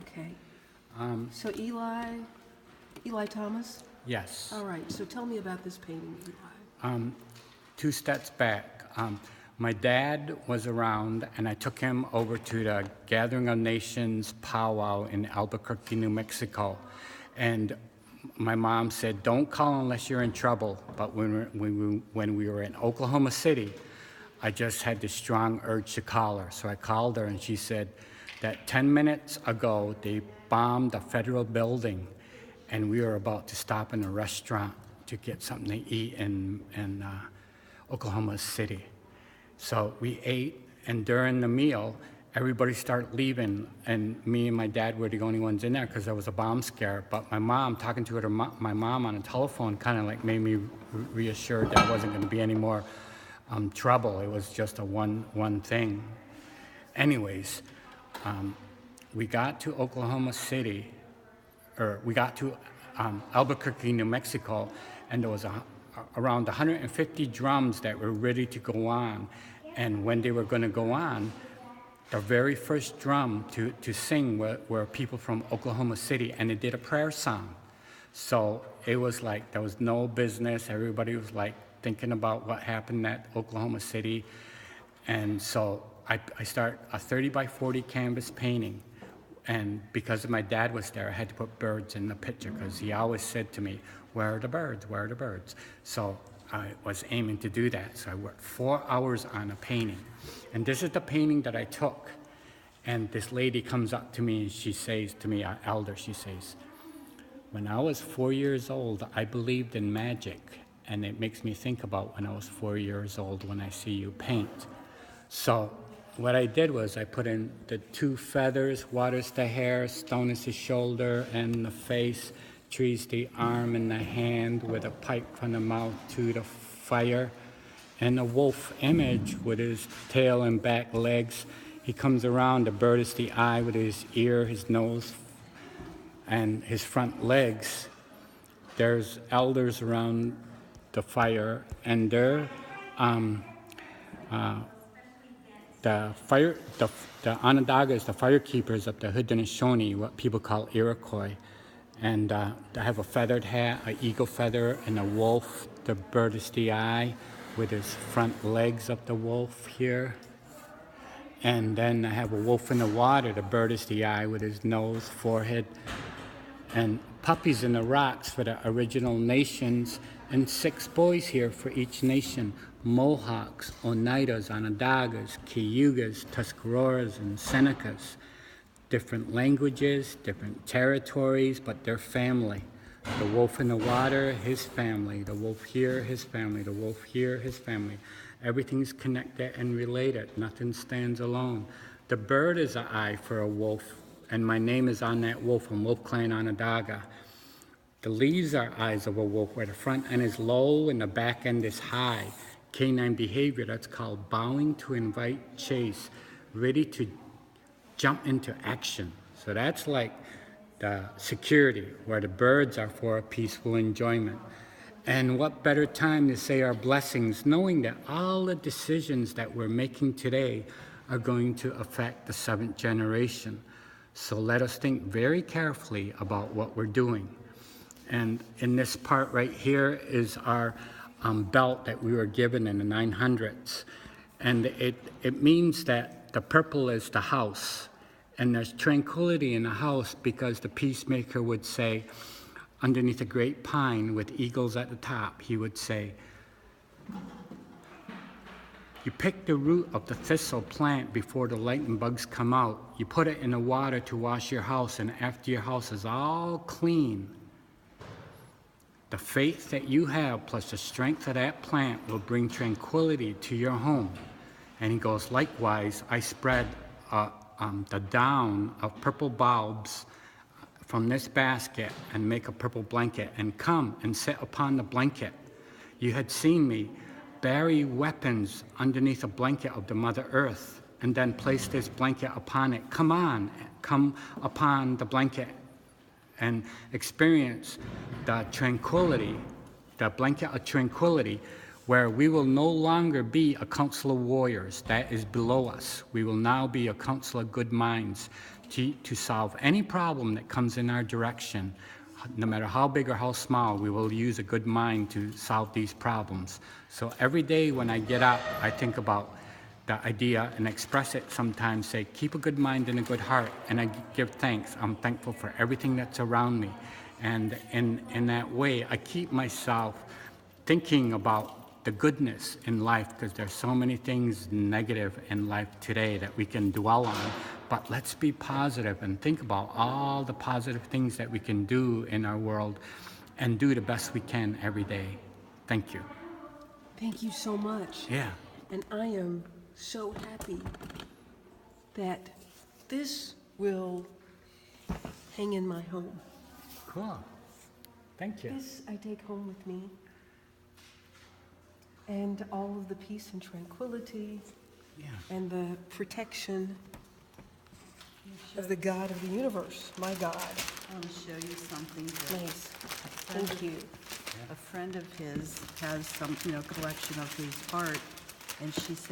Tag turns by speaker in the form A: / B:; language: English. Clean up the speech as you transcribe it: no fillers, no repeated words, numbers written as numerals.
A: Okay. So Eli Thomas?
B: Yes.
A: All right, so tell me about this painting, Eli.
B: 2 steps back. My dad was around, and I took him over to the Gathering of Nations powwow in Albuquerque, New Mexico. And my mom said, "Don't call unless you're in trouble." But when we were in Oklahoma City, I just had this strong urge to call her. So I called her, and she said that 10 minutes ago, they bombed a federal building, and we were about to stop in a restaurant to get something to eat in Oklahoma City. So we ate, and during the meal, everybody started leaving, and me and my dad were the only ones in there because there was a bomb scare. But my mom, talking to my mom on the telephone, kind of like made me reassured there wasn't going to be any more trouble. It was just a one thing. Anyways, we got to Oklahoma City, or we got to Albuquerque, New Mexico, and there was around 150 drums that were ready to go on. And when they were going to go on, the very first drum to sing were people from Oklahoma City, and they did a prayer song. So it was like there was no business. Everybody was like thinking about what happened at Oklahoma City. And so I start a 30 by 40 canvas painting. And because my dad was there, I had to put birds in the picture because he always said to me, "Where are the birds? Where are the birds?" So I was aiming to do that. So I worked 4 hours on a painting. And this is the painting that I took. And this lady comes up to me and she says to me, our elder, she says, "When I was 4 years old, I believed in magic. And it makes me think about when I was 4 years old when I see you paint." So what I did was I put in the 2 feathers, water's the hair, stone is the shoulder and the face, tree's the arm and the hand with a pipe from the mouth to the fire, and a wolf image with his tail and back legs. He comes around, the bird is the eye with his ear, his nose, and his front legs. There's elders around the fire, and they're the Onondagas, the fire keepers of the Haudenosaunee, what people call Iroquois. And I have a feathered hat, an eagle feather, and a wolf. The bird is the eye with his front legs of the wolf here. And then I have a wolf in the water. The bird is the eye with his nose, forehead, and puppies in the rocks for the original nations, and 6 boys here for each nation: Mohawks, Oneidas, Onondagas, Cayugas, Tuscaroras, and Senecas. Different languages, different territories, but they're family. The wolf in the water, his family. The wolf here, his family. The wolf here, his family. Everything's connected and related. Nothing stands alone. The bird is an eye for a wolf, and my name is on that wolf from Wolf Clan Onondaga. The leaves are eyes of a wolf, where the front end is low and the back end is high. Canine behavior, that's called bowing to invite chase, ready to jump into action. So that's like the security, where the birds are for a peaceful enjoyment. And what better time to say our blessings, knowing that all the decisions that we're making today are going to affect the 7th generation. So let us think very carefully about what we're doing. And in this part right here is our belt that we were given in the 900s. And it means that the purple is the house. And there's tranquility in the house because the peacemaker would say, underneath a great pine with eagles at the top, he would say, "You pick the root of the thistle plant before the lightning bugs come out. You put it in the water to wash your house, and after your house is all clean, the faith that you have plus the strength of that plant will bring tranquility to your home." And he goes, "Likewise, I spread the down of purple bulbs from this basket and make a purple blanket, and come and sit upon the blanket. You had seen me bury weapons underneath a blanket of the Mother Earth, and then place this blanket upon it. Come upon the blanket and experience the tranquility, the blanket of tranquility, where we will no longer be a council of warriors. That is below us. We will now be a council of good minds, to solve any problem that comes in our direction. No matter how big or how small, we will use a good mind to solve these problems. So every day when I get up, I think about the idea and express it sometimes, say, keep a good mind and a good heart, and I give thanks. I'm thankful for everything that's around me. And in that way, I keep myself thinking about the goodness in life, because there's so many things negative in life today that we can dwell on. But let's be positive and think about all the positive things that we can do in our world and do the best we can every day. Thank you.
A: Thank you so much.
B: Yeah.
A: And I am so happy that this will hang in my home.
B: Cool. Thank you.
A: This I take home with me. And all of the peace and tranquility and the protection of the God of the universe, my God.
C: I want to show you something.
A: Nice. Thank you.
C: A friend of his has some, collection of his art, and she said,